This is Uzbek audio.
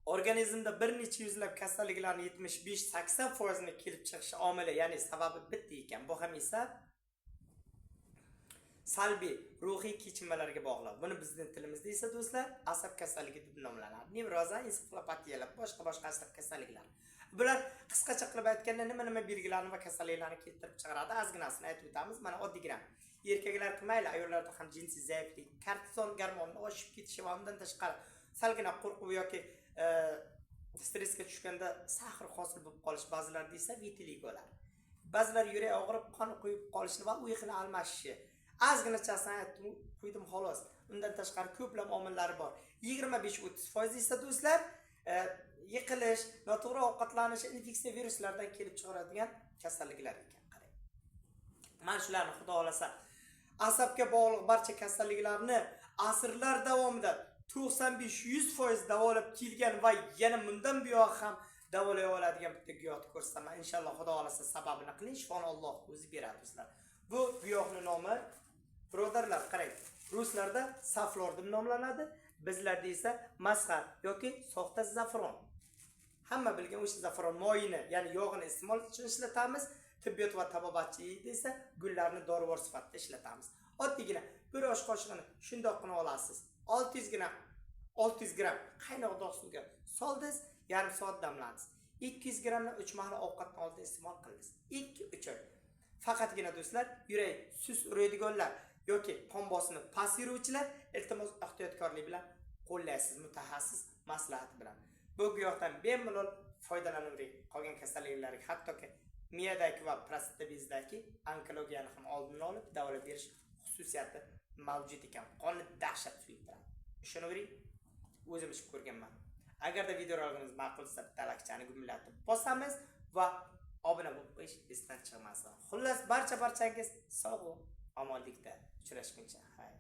organizmda bir necha yuzlab kasalliklarning 75-80% ni kelib chiqishi omili, ya'ni sababi bitta ekan. Bu ham esa salbiy ruhiy kechinmalarga bog'liq. Buni bizning tilimizda esa do'stlar asab kasalligi deb nomlanadi. Nevroza, ensefalopatiyalar, boshqa asab kasalliklar. Bular qisqacha qilib aytganda nima belgilarni va kasalliklarni keltirib chiqaradi? Ozginasini aytib o'tamiz. Mana oddiygram. Erkaklar mayli, ayollarda ham jinsiy zaiflik, kortizol gormoni oshib ketishi va undan tashqari salgina qo'rquv yoki stressga tushganda sahr hosil bo'lib qolish, ba'zilarda esa vitiligolar. Ba'zilar yurak og'rib, qon quyib qolishi va uy almashishi. Ozginachasini aytdim, qo'ydim xolos. Undan tashqari ko'plab omillari bor. 25-30% esa do'stlar yiqilish, noto'g'ri ovqatlanish, infeksiya viruslardan kelib chiqaradigan kasalliklar ekan. Qarang. Mana shularni xudo xolasa asabga bog'liq barcha kasalliklarni asrlar davomida 95-100% davolab kelgan va yana bundan buyoq ham davolay oladigan bitta giyohni ko'rsataman. Inshaalloh xudo xolasa sababini qiling, shifoni Alloh o'zi beradi do'stlar. Bu giyohning nomi, birodarlar, qarang. Ruslarda saflor deb nomlanadi, bizlarda esa masxar yoki soxta zafron. Hamma bilgan o'sha zafron moyini, ya'ni yog'ini iste'mol uchun ishlatamiz. Tibbiyot va tabobatchilikda esa gullarni dorivor sifatida ishlatamiz. Oddiygina bir osh qoshiqini shundoqqina olasiz. 600 gram qaynoq dog' suvga soldingiz, yarim soat damladingiz. 200 gramni 3 mahal ovqatdan oldin iste'mol qildingiz. 2-3 oy. Faqatgina do'stlar, yurak sus uradiganlar yoki qon bosimini past yuruvchilar iltimos ehtiyotkorlik bilan qo'llaysiz, mutaxassis maslahati bilan. Bu giyohdan bemalol foydalanavering. Qolgan kasalliklarga, hattoki miyadagi va prostata bezdagi onkologiyani ham oldini olib davolab berish xususiyati mavjud ekan. Qonni dahshat suyultiradi. Ishonavering, o'zim ish ko'rganman. Agarda videorolingiz ma'qul bo'lsa, talakchani gumillatib bosamiz va obuna bo'lib qo'yish esdan chiqmasin. Xullas, barchangiz sog' va omonlikda uchrashguncha. Xayr.